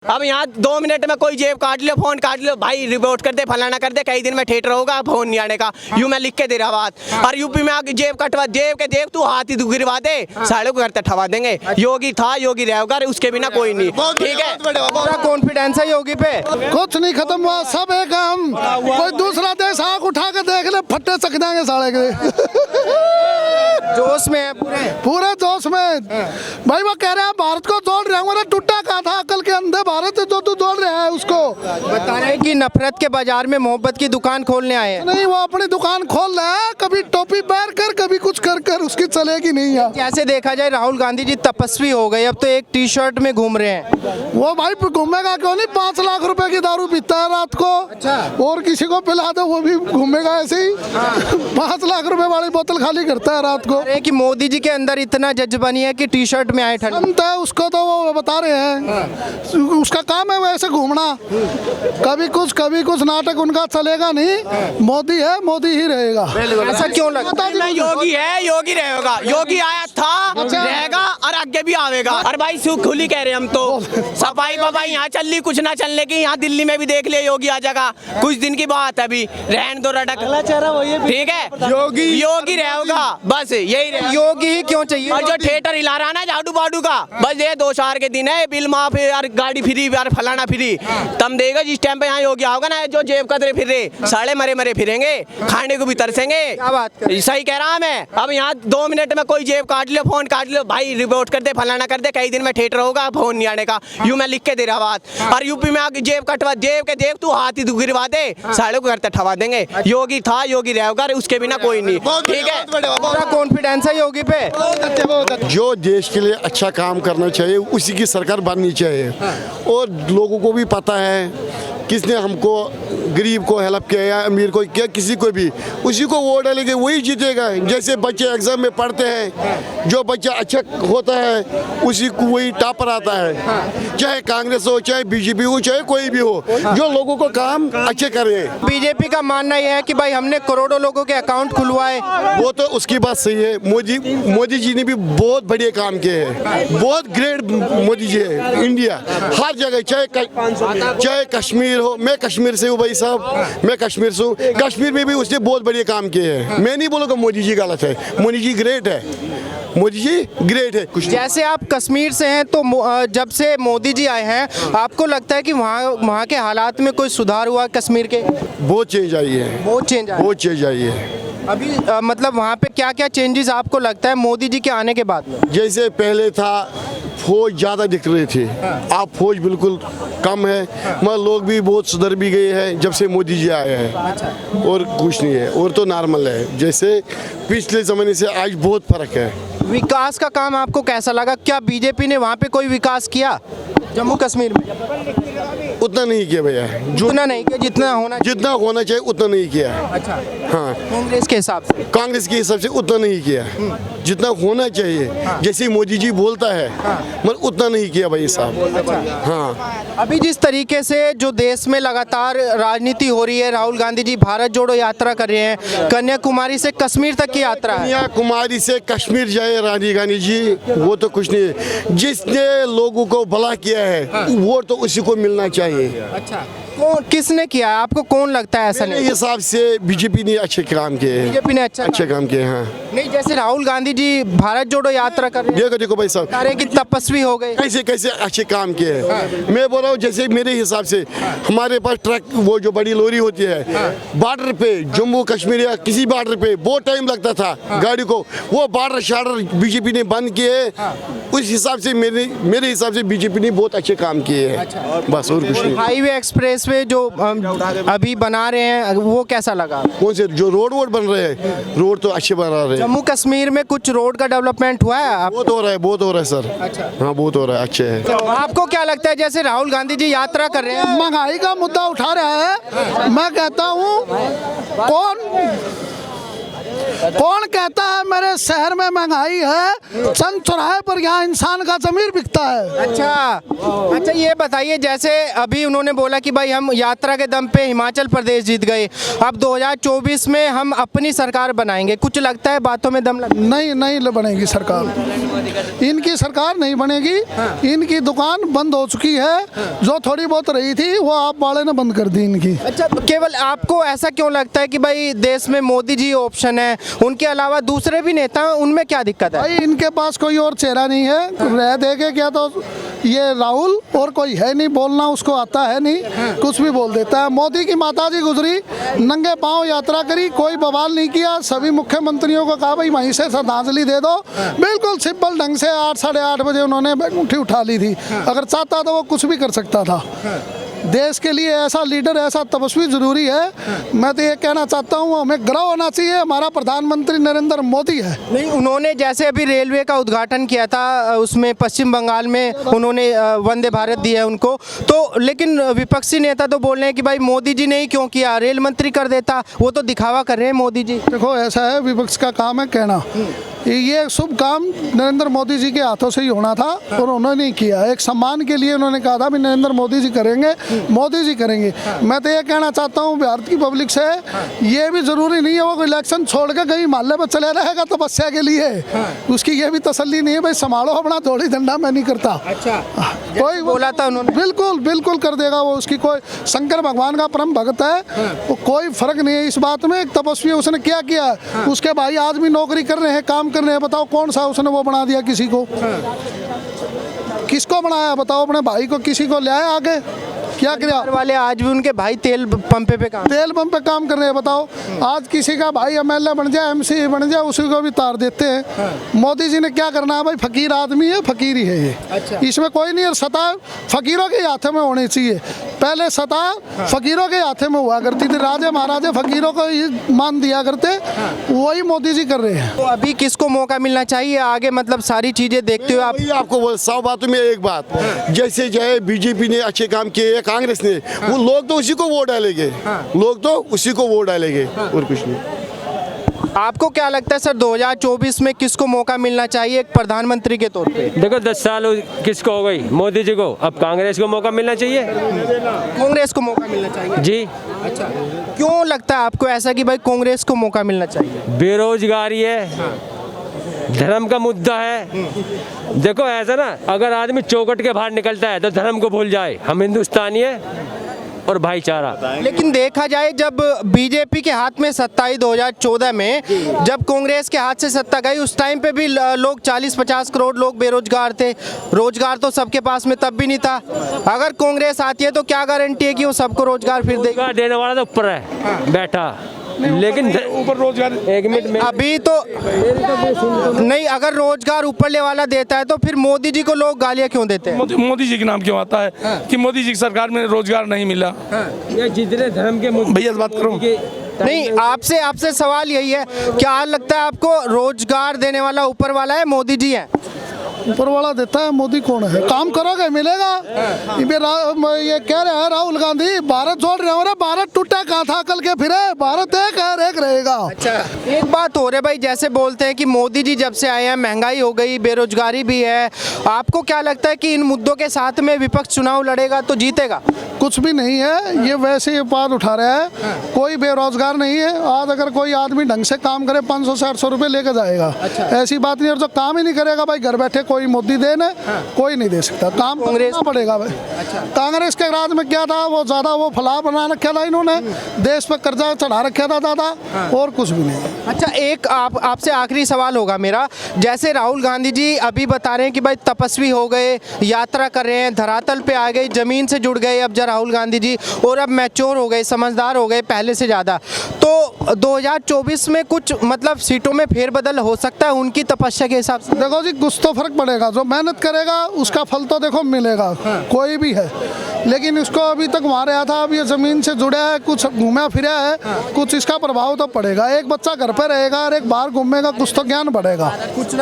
अब यहाँ 2 मिनट में कोई जेब काट लो, फोन काट लो, भाई रिपोर्ट कर दे, फलाना कर दे, कई दिन में थिएटर होगा, फोन नहीं आने का, यूं मैं लिख के दे रहा बात। और यूपी में आके जेब कटवा, जेब के देख तू हाथ ही तू गिरवा दे, सालों को घर तक ठवा देंगे। योगी था, योगी रहेगा, उसके बिना कोई नहीं। ठीक है, पूरा कॉन्फिडेंस है योगी पे? कुछ नहीं खत्म हुआ, सब एक हम। कोई दूसरा देश आग उठा के देख ले, फट्टे चक जाएंगे साले के। जोश में है पूरे जोश में। भाई वो कह रहे हैं भारत को जोड़ रहे हैं, टूटा कहा था अकल के अंधे भारत जो तू जोड़ रहा है उसको। बता रहे हैं कि नफरत के बाजार में मोहब्बत की दुकान खोलने आए हैं। नहीं, वो अपनी दुकान खोल रहा है, कभी टोपी पहन कर, कभी कुछ कर कर, उसकी चलेगी नहीं यार। जैसे देखा जाए राहुल गांधी जी तपस्वी हो गए, अब तो एक टी शर्ट में घूम रहे हैं। वो भाई घूमेगा क्यों नहीं, 5 लाख रुपए की दारू पीता है रात को। अच्छा। और किसी को पिला दो वो भी घूमेगा ऐसे ही। 5 लाख रुपए वाली बोतल खाली करता है रात को। अरे कि मोदी जी के अंदर इतना जज्बानी है कि टी शर्ट में आए ठंड। अंत है उसको, तो वो बता रहे हैं उसका काम है वैसे घूमना। कभी कुछ नाटक उनका चलेगा नहीं। मोदी है, मोदी ही रहेगा। ऐसा क्यों लगता है? योगी है, योगी रहेगा, योगी आया था, रहेगा और आगे भी आवेगा। और भाई सुख खुली कह रहे हम तो, सफाई वफाई यहाँ चल रही, कुछ ना चलने की। यहाँ दिल्ली में भी देख लिया, योगी आ जाएगा, कुछ दिन की बात है, अभी रहन दो रटक। ठीक है, योगी रहेगा, बस यही रहेगा। योगी ही क्यों चाहिए? और जो थिएटर हिला रहा ना झाड़ू बाडू का, बस ये 2 चार के दिन है, बिल माफ यार, गाड़ी फ्री यार, फलाना फ्री। तम देगा जिस टाइम पे यहाँ योगी आओगा ना, जो जेब कतरे फिर रहे साले मरे फिरेंगे, खाने को भी तरसेंगे। क्या बात कर? सही कह रहा मैं। अब यहाँ 2 मिनट में कोई जेब काट लो, फोन काट लो, भाई रिपोर्ट कर दे, फलाना कर दे, कई दिन में थिएटर होगा, फोन नहीं आने का, यूं मैं लिख के दे रहा बात। और यूपी में आके जेब कटवा, जेब के देख तू हाथ ही तू गिरवा दे, सालों को घर तक ठवा देंगे। योगी था, योगी रहेगा, उसके बिना कोई नहीं। ठीक है, पूरा कॉन्फिडेंस है योगी पे? जो देश के लिए अच्छा काम करना चाहिए उसी की सरकार बननी चाहिए। और लोगों को भी पता है किसने हमको, गरीब को हेल्प किया या अमीर को किया, किसी को भी, उसी को वोट डालेंगे, वही जीतेगा। जैसे बच्चे एग्जाम में पढ़ते हैं, जो बच्चा अच्छा होता है उसी को वही टॉपर आता है। चाहे कांग्रेस हो, चाहे बीजेपी हो, चाहे कोई भी हो, जो लोगों को काम अच्छे करे। बीजेपी का मानना यह है कि भाई हमने करोड़ों लोगों के अकाउंट खुलवाए। वो तो उसकी बात सही है। मोदी जी ने भी बहुत बढ़िया काम किए हैं, बहुत ग्रेट मोदी जी है। इंडिया हर जगह, चाहे कश्मीर हो, मैं कश्मीर से हूँ भाई साहब, मैं कश्मीर से हूँ, कश्मीर में भी उसने बहुत बढ़िया काम किए हैं। मैं नहीं बोलूँगा मोदी जी गलत है, मोदी जी ग्रेट है, मोदी जी ग्रेट है। कुछ जैसे आप कश्मीर से हैं, तो जब से मोदी जी आए हैं, आपको लगता है कि वहाँ के हालात में कोई सुधार हुआ कश्मीर के? बहुत चेंज आई है, बहुत चेंज बहुत चेंज आई है। अभी मतलब वहाँ पे क्या क्या चेंजेस आपको लगता है मोदी जी के आने के बाद में? जैसे पहले था फौज ज़्यादा दिख रही थी, अब फौज बिल्कुल कम है, मगर लोग भी बहुत सुधर भी गए हैं जब से मोदी जी आए हैं। और कुछ नहीं है, और तो नॉर्मल है। जैसे पिछले ज़माने से आज बहुत फ़र्क है। विकास का काम आपको कैसा लगा? क्या बीजेपी ने वहाँ पे कोई विकास किया जम्मू कश्मीर में? उतना नहीं किया भैया, उतना नहीं किया जितना होना चाहिए उतना नहीं किया। अच्छा, हाँ, कांग्रेस के हिसाब से? कांग्रेस के हिसाब से उतना नहीं किया जितना होना चाहिए। जैसे मोदी जी बोलता है, मगर उतना नहीं किया भाई साहब। हाँ, अभी जिस तरीके से जो देश में लगातार राजनीति हो रही है, राहुल गांधी जी भारत जोड़ो यात्रा कर रहे हैं, कन्याकुमारी से कश्मीर तक की यात्रा है। कन्याकुमारी से कश्मीर जाए राहुल गांधी जी, वो तो कुछ नहीं है। जिसने लोगों को भला किया है वो तो उसी को मिलना चाहिए। अच्छा, कौन किसने किया? आपको कौन लगता है ऐसा? मेरे हिसाब से बीजेपी ने अच्छे काम किए हैं। बीजेपी ने अच्छे काम किए हैं। नहीं, जैसे राहुल गांधी जी भारत जोड़ो यात्रा कर रहे हैं, देखो भाई साहब, अरे कि तपस्वी हो गए, कैसे अच्छे काम किए हैं। मैं बोल रहा हूँ, जैसे मेरे हिसाब से हमारे पास ट्रक, वो जो बड़ी लोरी होती है, बॉर्डर पे जम्मू कश्मीर या किसी बॉर्डर पे बहुत टाइम लगता था गाड़ी को, वो बॉर्डर बीजेपी ने बंद किए। उस हिसाब से मेरे हिसाब से बीजेपी ने बहुत अच्छे काम किए हैं। बस और कुछ नहीं। हाईवे एक्सप्रेस वे जो अभी बना रहे हैं वो कैसा लगा? कौन से जो रोड बन रहे हैं? रोड तो अच्छे बना रहे हैं। जम्मू कश्मीर में कुछ रोड का डेवलपमेंट हुआ है? बहुत हो रहा है सर। अच्छा, हाँ, बहुत हो रहा है, अच्छे है। तो आपको क्या लगता है, जैसे राहुल गांधी जी यात्रा कर रहे हैं, महंगाई का मुद्दा उठा रहा है, मैं कहता हूँ कौन कौन कहता है मेरे शहर में महंगाई है? चंद चौराहे पर यहाँ इंसान का जमीर बिकता है। अच्छा ये बताइए, जैसे अभी उन्होंने बोला कि भाई हम यात्रा के दम पे हिमाचल प्रदेश जीत गए, अब 2024 में हम अपनी सरकार बनाएंगे, कुछ लगता है बातों में दम नहीं बनेगी सरकार, इनकी सरकार नहीं बनेगी। इनकी दुकान बंद हो चुकी है, जो थोड़ी बहुत रही थी वो आप वाले ने बंद कर दी इनकी। अच्छा, केवल आपको ऐसा क्यों लगता है कि भाई देश में मोदी जी ऑप्शन है, उनके अलावा दूसरे भी नेता हैं, उनमें क्या दिक्कत है? भाई इनके पास कोई और चेहरा नहीं है, रह देखे क्या तो ये राहुल और कोई है नहीं, बोलना उसको आता है नहीं, कुछ भी बोल देता है। मोदी की माताजी गुजरी, नंगे पांव यात्रा करी, कोई बवाल नहीं किया, सभी मुख्यमंत्रियों को कहा भाई वहीं से श्रद्धांजलि दे दो, बिल्कुल सिंपल ढंग से 8 साढ़े 8 बजे उन्होंने अंगूठी उठा ली थी। अगर चाहता तो वो कुछ भी कर सकता था। देश के लिए ऐसा लीडर, ऐसा तपस्वी जरूरी है। मैं तो ये कहना चाहता हूँ, हमें गर्व होना चाहिए, हमारा प्रधानमंत्री नरेंद्र मोदी है। नहीं, उन्होंने जैसे अभी रेलवे का उद्घाटन किया था, उसमें पश्चिम बंगाल में उन्होंने वंदे भारत दिया है उनको, तो लेकिन विपक्षी नेता तो बोल रहे हैं कि भाई मोदी जी ने ही क्यों किया, रेल मंत्री कर देता, वो तो दिखावा कर रहे हैं मोदी जी। देखो ऐसा है, विपक्ष का काम है कहना, ये शुभ काम नरेंद्र मोदी जी के हाथों से ही होना था और उन्होंने नहीं किया। एक सम्मान के लिए उन्होंने कहा था भी नरेंद्र मोदी जी करेंगे, मोदी जी करेंगे। मैं तो ये कहना चाहता हूँ भारत की पब्लिक से, ये भी जरूरी नहीं है वो इलेक्शन छोड़ के कहीं मोहल्ले में चले रहेगा तपस्या के लिए, उसकी ये भी तसल्ली नहीं है भाई संभालो अपना थोड़ी धंधा, मैं नहीं करता। अच्छा, कोई बोला था उन्होंने, बिल्कुल कर देगा वो, उसकी कोई, शंकर भगवान का परम भक्त है, वो कोई फर्क नहीं है इस बात में। एक तपस्वी, उसने क्या किया, उसके भाई आज भी नौकरी कर रहे हैं, काम कर रहे हैं, बताओ कौन सा उसने वो बना दिया किसी को? किसको बनाया बताओ? अपने भाई को किसी को ले आया आगे? क्या किया? वाले आज भी उनके भाई तेल पंप पे काम कर रहे हैं, बताओ। आज किसी का भाई एमएलए बन जाए, एमसी बन जाए, उसी को भी तार देते हैं। मोदी जी ने क्या करना है भाई, फकीर आदमी है, फकीर ही है ये। अच्छा। इसमें कोई नहीं है, सत्ता फकीरों के हाथों में होनी चाहिए। पहले सत्ता फकीरों के हाथों में हुआ करती थी, राजे महाराजे फकीरों को ही मान दिया करते, वही मोदी जी कर रहे हैं। तो अभी किसको मौका मिलना चाहिए आगे, मतलब सारी चीजें देखते हुए? आपको 100 बातों में एक बात, जैसे जो बीजेपी ने अच्छे काम किए, कांग्रेस ने, वो लोग तो उसी को वोट डालेंगे, लोग तो उसी को वोट डालेंगे और कुछ नहीं। आपको क्या लगता है सर, 2024 में किसको मौका मिलना चाहिए एक प्रधानमंत्री के तौर पे? देखो 10 साल किसको हो गई, मोदी जी को, अब कांग्रेस को मौका मिलना चाहिए, कांग्रेस को मौका मिलना चाहिए जी। अच्छा, क्यों लगता है आपको ऐसा कि भाई कांग्रेस को मौका मिलना चाहिए? बेरोजगारी है, धर्म का मुद्दा है। देखो ऐसा ना, अगर आदमी चौखट के बाहर निकलता है तो धर्म को भूल जाए, हम हिंदुस्तानी है और भाईचारा। लेकिन देखा जाए जब बीजेपी के हाथ में सत्ता आई 2014 में, जब कांग्रेस के हाथ से सत्ता गई, उस टाइम पे भी लोग 40-50 करोड़ लोग बेरोजगार थे, रोजगार तो सबके पास में तब भी नहीं था। अगर कांग्रेस आती है तो क्या गारंटी है कि वो सबको रोजगार फिर देगा? देने वाला तो ऊपर है बैठा, लेकिन ऊपर रोजगार, एक मिनट में अभी तो नहीं, अगर रोजगार ऊपर ले वाला देता है तो फिर मोदी जी को लोग गालियां क्यों देते हैं? मोदी जी के नाम क्यों आता है कि मोदी जी की सरकार में रोजगार नहीं मिला? ये जितने धर्म के भैया बात करो। नहीं, आपसे सवाल यही है, क्या लगता है आपको रोजगार देने वाला ऊपर वाला है, मोदी जी है? ऊपर वाला देता है, मोदी कौन है? काम करोगे मिलेगा। ये कह रहे हैं राहुल गांधी भारत जोड़ रहे हो, भारत टूटा कहाँ था कल के फिरे, भारत एक है, एक रहेगा। अच्छा, एक बात हो रही भाई, जैसे बोलते हैं कि मोदी जी जब से आए हैं महंगाई हो गई, बेरोजगारी भी है, आपको क्या लगता है कि इन मुद्दों के साथ में विपक्ष चुनाव लड़ेगा तो जीतेगा? कुछ भी नहीं है, ये वैसे ही बात उठा रहा है। कोई बेरोजगार नहीं है। आज अगर कोई आदमी ढंग से काम करे 500 से 800 रुपये लेके जाएगा। अच्छा। ऐसी बात नहीं। और जो काम ही नहीं करेगा भाई, घर बैठे कोई मोदी देना, कोई नहीं दे सकता। काम करना पड़ेगा भाई। अच्छा। कांग्रेस के राज में क्या था, वो ज्यादा वो फलाह बना रखा था इन्होंने, देश पर कर्जा चढ़ा रखा था ज्यादा, और कुछ भी नहीं। अच्छा, एक आपसे आखिरी सवाल होगा मेरा, जैसे राहुल गांधी जी अभी बता रहे हैं कि भाई तपस्वी हो गए, यात्रा कर रहे हैं, धरातल पे आ गए, जमीन से जुड़ गए अब राहुल गांधी जी, और अब मैच्योर हो गए, समझदार हो गए पहले से ज़्यादा, तो 2024 में कुछ मतलब सीटों में फेरबदल हो सकता है उनकी तपस्या के हिसाब से? देखो जी, कुछ तो फर्क पड़ेगा। जो मेहनत करेगा उसका फल तो देखो मिलेगा। कोई भी है, लेकिन इसको अभी तक वहाँ रहा था, अब ये जमीन से जुड़ा है, कुछ घूमा फिरा है, कुछ इसका प्रभाव तो पड़ेगा। एक बच्चा घर पे रहेगा और एक बाहर घूमेगा, कुछ तो ज्ञान बढ़ेगा। कुछ ना